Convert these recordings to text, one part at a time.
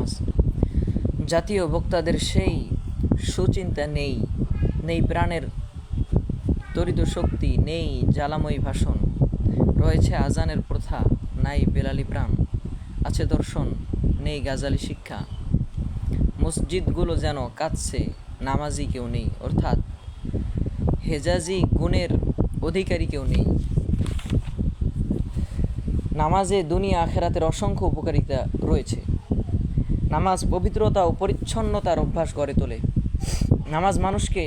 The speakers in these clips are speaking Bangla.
নামাজ। জাতীয় বক্তাদের সেই সুচিন্তা নেই, নেই প্রাণের তড়িৎ শক্তি, নেই জ্বালাময়ী ভাষণ, রয়েছে আজানের প্রথা, নাই বেলালি প্রাণ, আছে দর্শন, নেই গাজালি শিক্ষা। মসজিদগুলো যেন কাঁদছে, নামাজি কেউ নেই, অর্থাৎ হেজাজি গুণের অধিকারী কেউ নেই। নামাজে দুনিয়া আখেরাতের অসংখ্য উপকারিতা রয়েছে। নামাজ পবিত্রতা ও পরিচ্ছন্নতার অভ্যাস গড়ে তোলে। নামাজ মানুষকে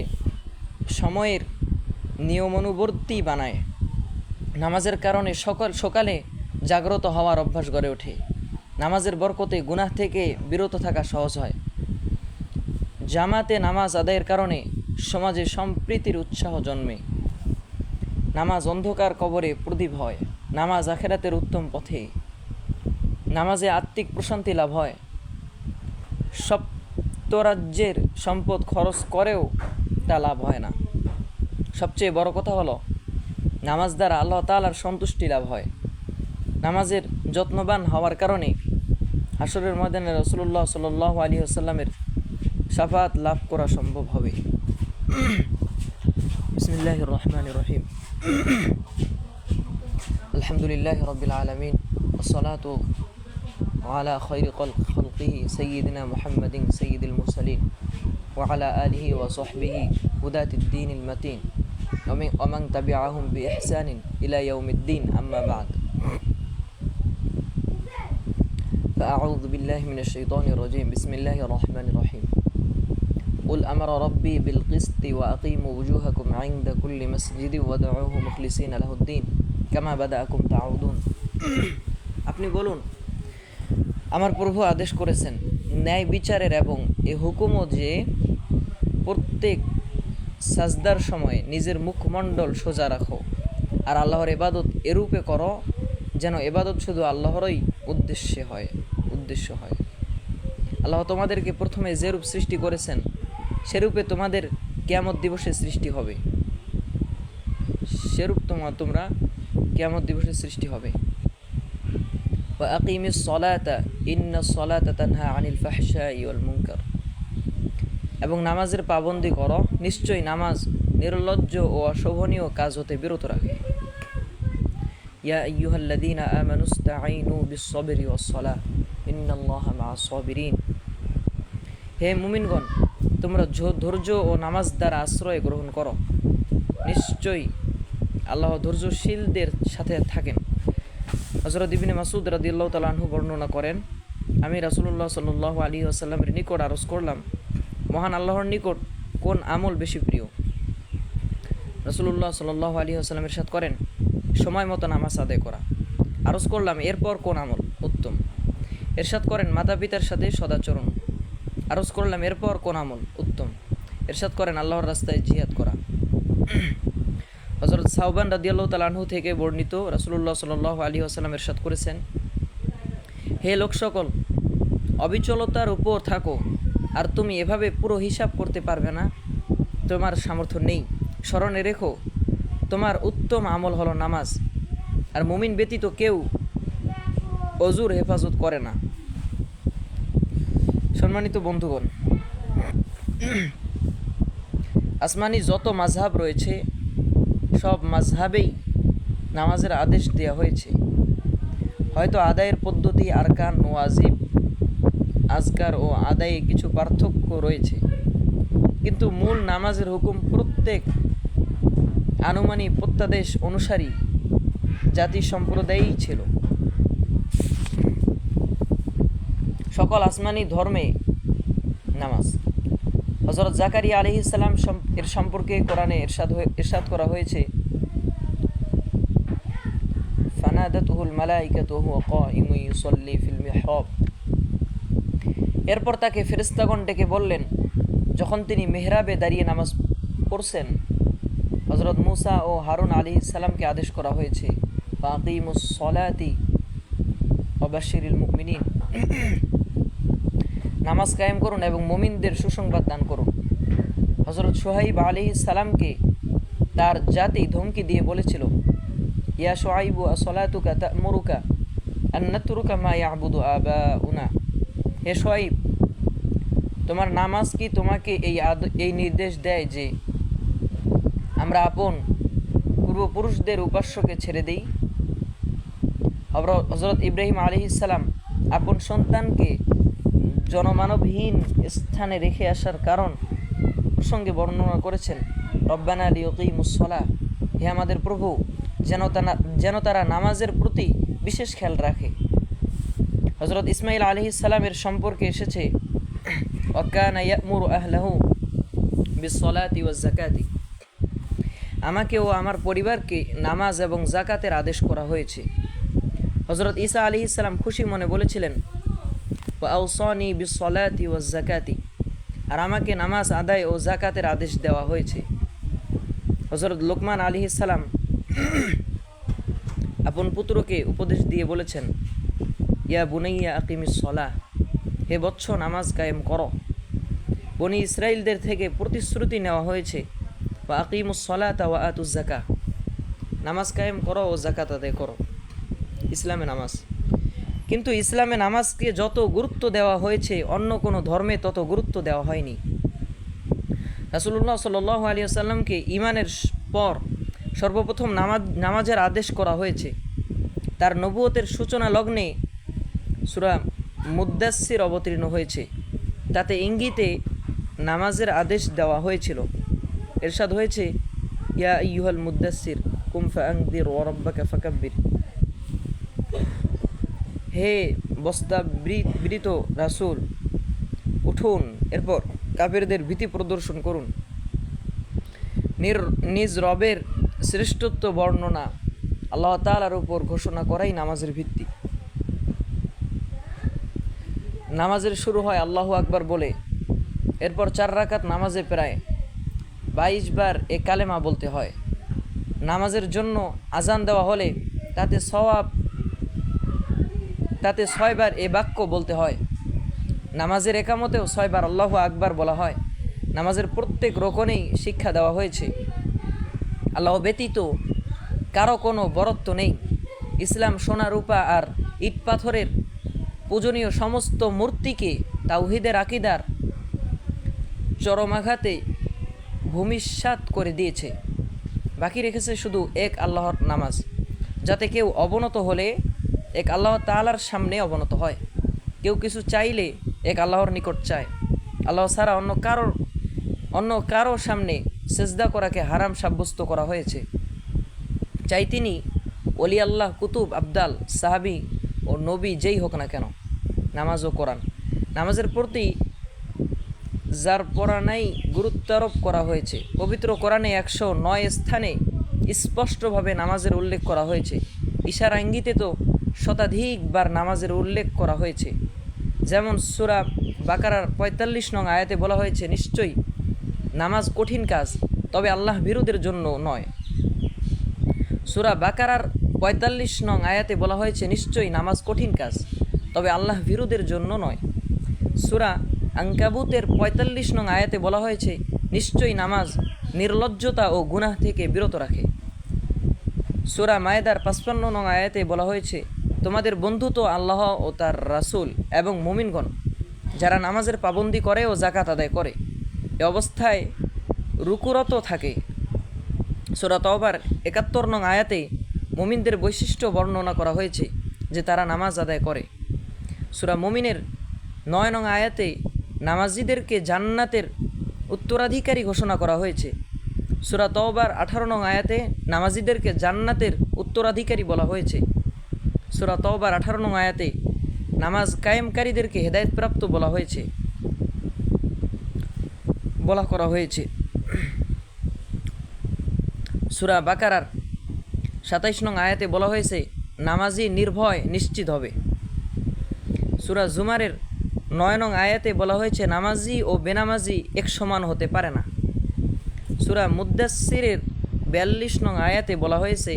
সময়ের নিয়মানুবর্তী বানায়। নামাজের কারণে সকালে জাগ্রত হওয়ার অভ্যাস গড়ে ওঠে। নামাজের বরকতে গুনাহ থেকে বিরত থাকা সহজ হয়। জামাতে নামাজ আদায়ের কারণে সমাজে সম্প্রীতির উৎসাহ জন্মে। নামাজ অন্ধকার কবরে প্রদীপ হয়। নামাজ আখেরাতের উত্তম পথে। নামাজে আত্মিক প্রশান্তি লাভ হয়। সপ্তরাজ্যের সম্পদ খরচ করেও তা লাভ হয় না। সবচেয়ে বড় কথা হলো নামাজ দ্বারা আল্লাহ তাআলার সন্তুষ্টি লাভ হয়। নামাজের যত্নবান হওয়ার কারণে হাসরের ময়দানে রাসূলুল্লাহ সাল্লাল্লাহু আলাইহি ওয়াসাল্লামের শাফাআত লাভ করা সম্ভব হবে। বিসমিল্লাহির রহমানির রহিম। আলহামদুলিল্লাহি রাব্বিল আলামিন ওয়াসসালাতু আলা খায়রি খালকিহি সাইয়্যিদিনা মুহাম্মাদিন সাইয়্যিদিল মুরসালিন ওয়া আলা আলিহি ওয়া সাহবিহি হুদাতিদ দীনিল মাতিন ওয়া মান তাবিআহুম বিইহসানিন ইলা ইয়াউমিদ্দিন আম্মা বা'দ। فأعوذ بالله من الشيطان الرجيم. بسم الله الرحمن الرحيم. قل أمر ربي بالقسط وأقيموا وجوهكم عند كل مسجد وادعوه مخلصين له الدين كما بدأكم تعودون. আপনি বলুন, আমার প্রভু আদেশ করেছেন ন্যায় বিচারের এবং এ হুকুমও যে প্রত্যেক সাজদার সময় নিজের মুখমণ্ডল সোজা রাখো আর আল্লাহর ইবাদত এরূপে করো যেন ইবাদত শুধু আল্লাহরই উদ্দেশ্য হয়। আল্লাহ তোমাদেরকে প্রথমে যেরূপ সৃষ্টি করেছেন সেরূপে তোমাদের কিয়ামত দিবসে সৃষ্টি হবে। তোমরা কিয়ামত দিবসে সৃষ্টি হবে। ওয়া আকিমিস সলাতা ইন্নাস সলাতা তানহা আনিল ফাহশাই ওয়াল মুনকার। এবং নামাজের পাবন্দী করো, নিশ্চয়ই নামাজ নির্লজ্জ ও অশোভনীয় কাজ হতে বিরত রাখে। ইয়া আইয়ুহাল্লাযীনা আমানুস্তাঈনু বিস-সাবরি ওয়াস-সালাহ ইন্নাল্লাহা মা'আস সাবিরিন। হে মুমিনগণ, তোমরা ধৈর্য ও নামাজ দ্বারা আশ্রয় গ্রহণ করো, নিশ্চয়ই আল্লাহ ধৈর্যশীলদের সাথে থাকেন। হযরত ইবনে মাসউদ রাদিয়াল্লাহু তাআলা আনহু বর্ণনা করেন, আমি রাসূলুল্লাহ সাল্লাল্লাহু আলাইহি ওয়াসাল্লামের নিকট আরজ করলাম, মহান আল্লাহর নিকট কোন আমল বেশি প্রিয়? রাসূলুল্লাহ সাল্লাল্লাহু আলাইহি ওয়াসাল্লাম ইরশাদ করেন, সময় মতো নামাজ আদায় করা। আরজ করলাম, এরপর কোন আমল উত্তম? ইরশাদ করেন, মাতা পিতার সাথে সদাচরণ। আরজ করলাম, এরপর কোন আমল উত্তম? ইরশাদ করেন, আল্লাহর রাস্তায় জিহাদ করা। হযরত সাওবান রাদিয়াল্লাহু তাআলা আনহু থেকে বর্ণিত, রাসূলুল্লাহ সাল্লাল্লাহু আলাইহি ওয়াসাল্লাম ইরশাদ করেছেন, হে লোক সকল, অবিচলতার উপর থাকো, আর তুমি এভাবে পুরো হিসাব করতে পারবে না, তোমার সামর্থ্য নেই। স্মরণে রেখো, তোমার উত্তম আমল হলো নামাজ, আর মুমিন ব্যতীত কেউ অজুর হেফাজত করে না। সম্মানিত বন্ধুগণ, আসমানি যত মাযহাব রয়েছে সব মাযহাবেই নামাজের আদেশ দেওয়া হয়েছে। হয়তো আদায়ের পদ্ধতি, আরকান, ওয়াজিব, আজকার ও আদায়ে কিছু পার্থক্য রয়েছে, কিন্তু মূল নামাজের হুকুম প্রত্যেক আনুমানিক প্রত্যাদেশ অনুসারী জাতি সম্প্রদায়ই ছিল। সকল আসমানি ধর্মে নামাজ। হযরত জাকারিয়া আলাইহিস সালাম এর সম্পর্কে কোরআনে ইরশাদ করা হয়েছে, ফানাদাতুহুল মালাইকাতু ওয়া হুয়া কাইমুন ইউসাল্লি ফিল মিহরাব। এরপর তাকে ফেরেশতাগণ ডেকে বললেন যখন তিনি মেহরাবে দাঁড়িয়ে নামাজ পড়ছেন। হযরত মূসা ও হারুন আলাইহিস সালামকে আদেশ করা হয়েছে, ফাকিমুস সলাতি ওয়া বাশশিরিল মুমিনিন, নামাজ কায়েম করুন এবং মুমিনদের সুসংবাদ দান করুন। হযরত শুআইব আলাইহিস সালামকে তার জাতি ধমকি দিয়ে বলেছিল, ইয়া শুআইবু আসসালাতুকা তা'মুরুকা আন নাতরুকা মা ইয়াবুদু আবাউনা। হে শুআয়ব, তোমার নামাজ কি তোমাকে এই নির্দেশ দেয় যে আমরা আপন পূর্বপুরুষদের উপাস্যকে ছেড়ে দিই? হযরত ইব্রাহিম আলাইহিস সালাম আপন সন্তানকে জনমানবহীন স্থানে রেখে আসার কারণ প্রসঙ্গে বর্ণনা করেছেন, রব্বানা লিয়ুকিমুস সালাহ, হে আমাদের প্রভু, যেন তারা নামাজের প্রতি বিশেষ খেয়াল রাখে। হযরত ইসমাঈল আলাইহিস সালামের সম্পর্কে এসেছে, ওয়াকানা ইয়া'মুরু আহলাহু বিস-সালাতি ওয়াজ-যাকাতি, আমাকে ও আমার পরিবারকে নামাজ এবং যাকাতের আদেশ করা হয়েছে। হযরত ঈসা আলাইহিস সালাম খুশি মনে বলেছিলেন, ওয়া আওসানি বিস-সালাতি ওয়াজ-যাকাতি, আর আমাকে নামাজ আদায় ও যাকাতের আদেশ দেওয়া হয়েছে। হযরত লোকমান আলাইহিস সালাম আপন পুত্রকে উপদেশ দিয়ে বলেছেন, ইয়া বুনাইয়া আকিমিস সালাহ, হে বৎস নামাজ কায়েম করো। বনি ইসরাইলদের থেকে প্রতিশ্রুতি নেওয়া হয়েছে, ওয়া আকিমুস সালাতা ওয়া আতুজ যাকাহ, নামাজ কায়েম করো ও যাকাত আদায় করো। ইসলামে নামাজ, কিন্তু ইসলামে নামাজকে যত গুরুত্ব দেওয়া হয়েছে অন্য কোনো ধর্মে তত গুরুত্ব দেওয়া হয়নি। রাসূলুল্লাহ সাল্লাল্লাহু আলাইহি ওয়াসাল্লামকে ঈমানের পর সর্বপ্রথম নামাজের আদেশ করা হয়েছে। তার নবুয়তের সূচনা লগ্নে সূরা মুদ্দাসসির অবতীর্ণ হয়েছে, তাতে ইঙ্গিতে নামাজের আদেশ দেওয়া হয়েছিল। ইরশাদ হয়েছে, ইয়া আইয়ুহাল মুদ্দাসসির কুম ফাআনদির ওয়া রাব্বাকা ফাকাব্বির, হে বস্তাবৃত রাসূল, উঠুন, এরপর কাফেরদের ভীতি প্রদর্শন করুন। নিজ রবের শ্রেষ্ঠত্ব বর্ণনা আল্লাহ তাআলার উপর ঘোষণা করাই নামাজের ভিত্তি। নামাজের শুরু হয় আল্লাহু আকবার বলে, এরপর 4 রাকাত নামাজে প্রায় 22 বার এ কালেমা বলতে হয়। নামাজের জন্য আজান দেওয়া হলে তাতে 6 বার এ বাক্য বলতে হয়। নামাজের একামতেও 6 বার আল্লাহু আকবার বলা হয়। নামাজের প্রত্যেক রকনেই শিক্ষা দেওয়া হয়েছে, আল্লাহ ব্যতীত কারো কোনো বরত্ব নেই। ইসলাম সোনা রূপা আর ইট পাথরের পূজনীয় সমস্ত মূর্তিকে তাওহীদের আকীদার চরমাঘাতে ভূমিসাৎ করে দিয়েছে। বাকি রেখেছে শুধু এক আল্লাহর নামাজ, যাতে কেউ অবনত হলে এক আল্লাহ তাআলার সামনে অবনত হয়, কেউ কিছু চাইলে এক আল্লাহর নিকট চায়। আল্লাহ ছাড়া অন্য কারো সামনে সেজদা করাকে হারাম সাব্যস্ত করা হয়েছে, চাই তিনি ওলি আল্লাহ, কুতুব, আবদাল, সাহাবি ও নবী যেই হোক না কেন। নামাজ ও কোরআন, নামাজের প্রতি যার পড়ানাই গুরুত্বারোপ করা হয়েছে। পবিত্র কোরআনে 109 স্থানে স্পষ্টভাবে নামাজের উল্লেখ করা হয়েছে। ইশারা ইঙ্গিতে তো শতাধিকবার নামাজের উল্লেখ করা হয়েছে। যেমন সূরা বাকারার 45 নং আয়াতে বলা হয়েছে, নিশ্চয়ই নামাজ কঠিন কাজ, তবে আল্লাহ ভীরুদের জন্য নয়। সূরা বাকারার 45 নং আয়াতে বলা হয়েছে, নিশ্চয়ই নামাজ কঠিন কাজ, তবে আল্লাহ ভীরুদের জন্য নয়। সূরা আনকাবুতের 45 নং আয়াতে বলা হয়েছে, নিশ্চয়ই নামাজ নির্লজ্জতা ও গুনাহ থেকে বিরত রাখে। সূরা মায়েদার 55 নং আয়াতে বলা হয়েছে, তোমাদের বন্ধু তো আল্লাহ ও তার রাসূল এবং মুমিনগণ, যারা নামাজের পাবন্দি করে ও যাকাত আদায় করে, এ অবস্থায় রুকুরত থাকে। সূরা তাওবার 71 নং আয়াতে মুমিনদের বৈশিষ্ট্য বর্ণনা করা হয়েছে যে তারা নামাজ আদায় করে। সূরা মুমিনের 9 নং আয়াতে নামাজীদেরকে জান্নাতের উত্তরাধিকারী ঘোষণা করা হয়েছে। সূরা তাওবার 18 নং আয়াতে নামাজীদেরকে জান্নাতের উত্তরাধিকারী বলা হয়েছে। সূরা তাওবার 18 নং আয়াতে নামাজ কায়েমকারীদেরকে হেদায়েতপ্রাপ্ত বলা করা হয়েছে। সূরা বাকারার 27 নং আয়াতে বলা হয়েছে, নামাজি নির্ভয় নিশ্চিত হবে। সূরা জুমারের 9 নং আয়াতে বলা হয়েছে, নামাজি ও বেনামাজি এক সমান হতে পারে না। সূরা মুদ্দাসসিরের 42 নং আয়াতে বলা হয়েছে,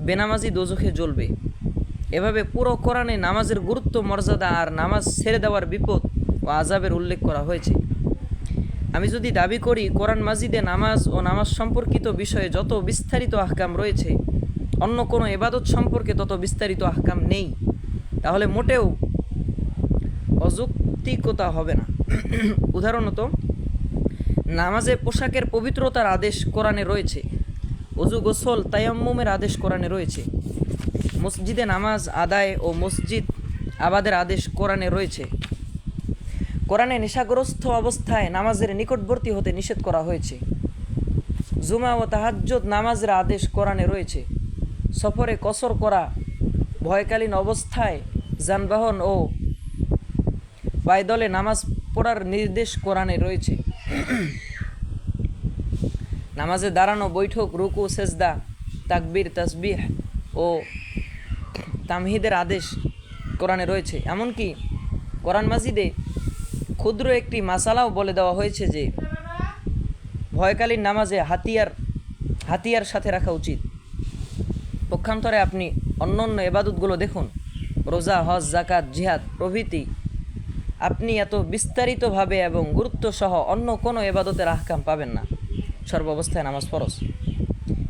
বেনামাজি দোজখে জ্বলবে। এভাবে পুরো কোরআনে নামাজের গুরুত্ব, মর্যাদা আর নামাজ ছেড়ে দেওয়ার বিপদ ও আযাবের উল্লেখ করা হয়েছে। আমি যদি দাবি করি কোরআন মাজিদে নামাজ ও নামাজ সম্পর্কিত বিষয়ে যত বিস্তারিত আহকাম রয়েছে, অন্য কোনো ইবাদত সম্পর্কে তত বিস্তারিত আহকাম নেই, তাহলে মোটেও যৌক্তিকতা হবে না। উদাহরণত নামাজে পোশাকের পবিত্রতার আদেশ কোরআনে রয়েছে, অজু গোসল তায়াম্মুমের আদেশ কোরআনে রয়েছে, মসজিদে নামাজ আদায় ও মসজিদ আবাদের আদেশ কোরআনে রয়েছে। কোরআনে নেশাগ্রস্ত অবস্থায় নামাজের নিকটবর্তী হতে নিষেধ করা হয়েছে। জুমা ও তাহাজ্জুদ নামাজের আদেশ কোরআনে রয়েছে। সফরে কসর করা, ভয়কালীন অবস্থায় যানবাহন ও পায়দলে নামাজ পড়ার নির্দেশ কোরআনে রয়েছে। নামাজে দাঁড়ানো, বৈঠক, রুকু, সেজদা, তাকবীর, তাসবিহ ও তামহিদের আদেশ কোরআনে রয়েছে। এমনকি কোরআন মাজিদে ক্ষুদ্র একটি মাসালাও বলে দেওয়া হয়েছে যে ভয়কালীন নামাজে হাতিয়ার সাথে রাখা উচিত। পক্ষান্তরে আপনি অন্যান্য এবাদতগুলো দেখুন, রোজা, হজ, জাকাত, জিহাদ প্রভৃতি, আপনি এত বিস্তারিতভাবে এবং গুরুত্বসহ অন্য কোনো এবাদতের আহকাম পাবেন না। সর্বাবস্থায় নামাজ ফরজ।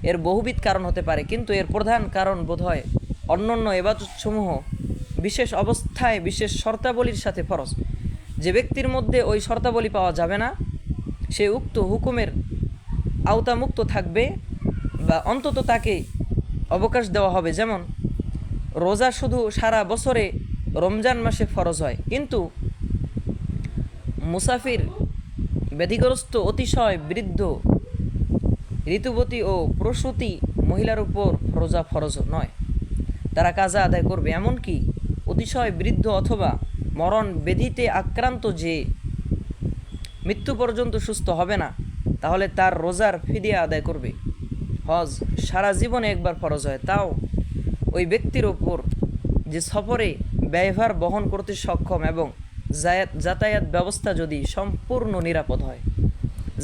এর বহুবিধ কারণ হতে পারে, কিন্তু এর প্রধান কারণ বোধহয় অন্যান্য এবাদতসমূহ বিশেষ অবস্থায় বিশেষ শর্তাবলীর সাথে ফরজ। যে ব্যক্তির মধ্যে ওই শর্তাবলী পাওয়া যাবে না, সে উক্ত হুকুমের আওতামুক্ত থাকবে, বা অন্তত তাকে অবকাশ দেওয়া হবে। যেমন রোজা শুধু সারা বছরে রমজান মাসে ফরজ হয়, কিন্তু মুসাফির, ব্যাধিগ্রস্ত, অতিশয় বৃদ্ধ, ঋতুবতী ও প্রসূতি মহিলার উপর রোজা ফরজ নয়, তারা কাজা আদায় করবে। এমনকি অতিশয় বৃদ্ধ অথবা মরণ ব্যাধিতে আক্রান্ত যে মৃত্যু পর্যন্ত সুস্থ হবে না, তাহলে তার রোজার ফিদিয়া আদায় করবে। হজ সারা জীবনে একবার ফরজ হয়, তাও ওই ব্যক্তির ওপর যে সফরে ব্যয়ভার বহন করতে সক্ষম এবং যাতায়াত ব্যবস্থা যদি সম্পূর্ণ নিরাপদ হয়।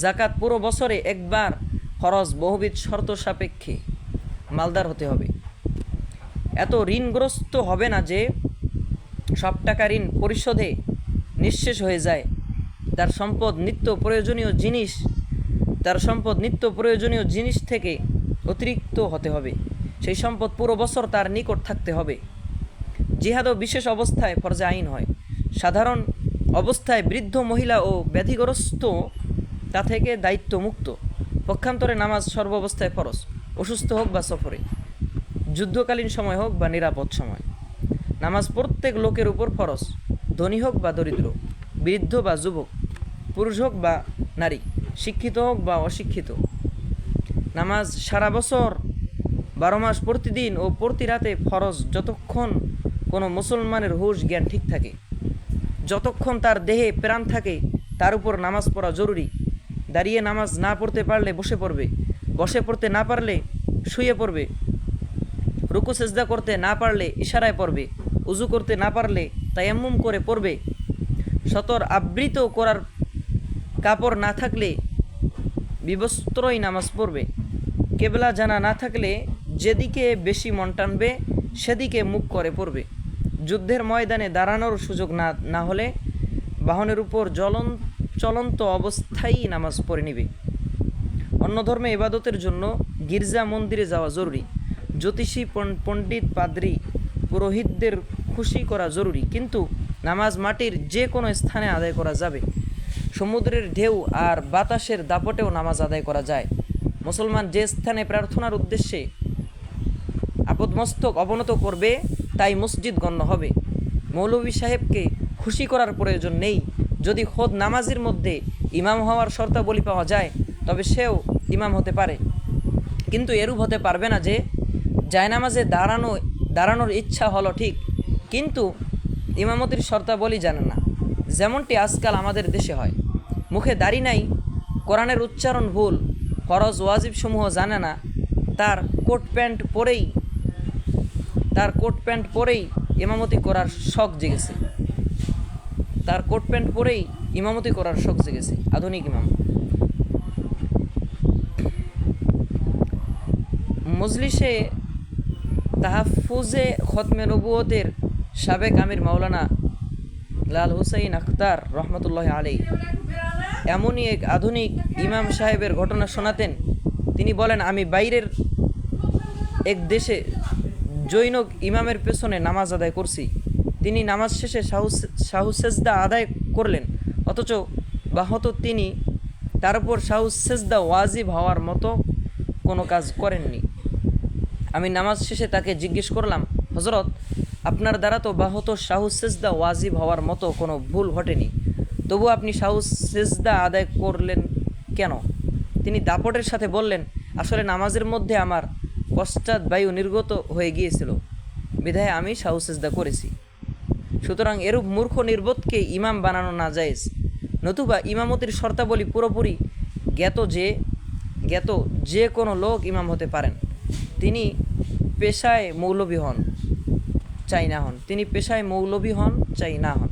জাকাত পুরো বছরে একবার ফরজ, বহুবিধ শর্ত সাপেক্ষে মালদার হতে হবে। এত ঋণগ্রস্ত হবে না যে সব টাকা ঋণ পরিশোধে নিঃশেষ হয়ে যায়। তার সম্পদ নিত্য প্রয়োজনীয় জিনিস থেকে অতিরিক্ত হতে হবে। সেই সম্পদ পুরো বছর তার নিকট থাকতে হবে। জিহাদও বিশেষ অবস্থায় ফরজে আইন হয়। সাধারণ অবস্থায় বৃদ্ধ মহিলা ও ব্যাধিগ্রস্ত তা থেকে দায়িত্ব মুক্ত। পক্ষান্তরে নামাজ সর্বাবস্থায় ফরজ, অসুস্থ হোক বা সফরে, যুদ্ধকালীন সময় হোক বা নিরাপদ সময়। নামাজ প্রত্যেক লোকের উপর ফরজ, ধনী হোক বা দরিদ্র, বৃদ্ধ বা যুবক, পুরুষ হোক বা নারী, শিক্ষিত হোক বা অশিক্ষিত। নামাজ সারা বছর 12 মাস প্রতিদিন ও প্রতি রাতে ফরজ, যতক্ষণ কোনো মুসলমানের হুঁশ জ্ঞান ঠিক থাকে, যতক্ষণ তার দেহে প্রাণ থাকে, তার উপর নামাজ পড়া জরুরি। দাঁড়িয়ে নামাজ না পড়তে পারলে বসে পড়বে, বসে পড়তে না পারলে শুয়ে পড়বে, রুকু সেজদা করতে না পারলে ইশারায় পড়বে, উজু করতে না পারলে তায়াম্মুম করে পড়বে, সতর আবৃত করার কাপড় না থাকলে বিবস্ত্রই নামাজ পড়বে, কেবলা জানা না থাকলে যেদিকে বেশি মন টানবে সেদিকে মুখ করে পড়বে, যুদ্ধের ময়দানে দাঁড়ানোর সুযোগ না হলে বাহনের উপর চলন্ত অবস্থায় নামাজ পড়ে নিবে। অন্য ধর্মে ইবাদতের জন্য গির্জা মন্দিরে যাওয়া জরুরি। জ্যোতিষী, পণ্ডিত, পাদ্রী, পুরোহিতদের খুশি করা জরুরি, কিন্তু নামাজ মাটির যে কোনো স্থানে আদায় করা যাবে। সমুদ্রের ঢেউ আর বাতাসের দাপটেও নামাজ আদায় করা যায়। মুসলমান যে স্থানে প্রার্থনার উদ্দেশ্যে আপদমস্তক অবনত করবে তাই মসজিদ গণ্য হবে। মৌলভী সাহেবকে খুশি করার প্রয়োজন নেই। যদি খোদ নামাজের মধ্যে ইমাম হওয়ার শর্তাবলী পাওয়া যায় তবে সেও ইমাম হতে পারে, কিন্তু এরূপ হতে পারবে না যে জায়নামাজে দাঁড়ানোর ইচ্ছা হলো ঠিক, কিন্তু ইমামতির শর্তাবলী জানে না, যেমনটি আজকাল আমাদের দেশে হয়। মুখে দাড়ি নাই, কোরআনের উচ্চারণ ভুল, ফরজ ওয়াজিব সমূহ জানে না, তার কোট প্যান্ট পরেই ইমামতি করার শখ জেগেছে, আধুনিক ইমাম। মজলিসে তাহাফুজে খতমে নবুয়তের সাবেক আমির মাওলানা লাল হুসাইন আখতার রহমতুল্লাহ আলাইহি এমনই এক আধুনিক ইমাম সাহেবের ঘটনা শোনাতেন। তিনি বলেন, আমি বাইরের এক দেশে জৈনক ইমামের পেছনে নামাজ আদায় করছি। তিনি নামাজ শেষে সাহু সেজদা আদায় করলেন, অথচ বাহত তিনি তার উপর সাহু সেজদা ওয়াজিব হওয়ার মতো কোনো কাজ করেননি। আমি নামাজ শেষে তাকে জিজ্ঞেস করলাম, হজরত, আপনার দ্বারা তো বাহত সাহু সেজদা ওয়াজিব হওয়ার মতো কোনো ভুল ঘটেনি, তবু আপনি সাহু সেজদা আদায় করলেন কেন? তিনি দাপটের সাথে বললেন, আসলে নামাজের মধ্যে আমার পশ্চাৎ বায়ু নির্গত হয়ে গিয়েছিল, বিধায় আমি সাহু সেজদা করেছি। সুতরাং এরূপ মূর্খ নির্বোধকে ইমাম বানানো না জায়েজ, নতুবা ইমামতির শর্তাবলী পুরোপুরি জ্ঞাত যে কোনো লোক ইমাম হতে পারেন, তিনি পেশায় মৌলভী হন চাই না হন।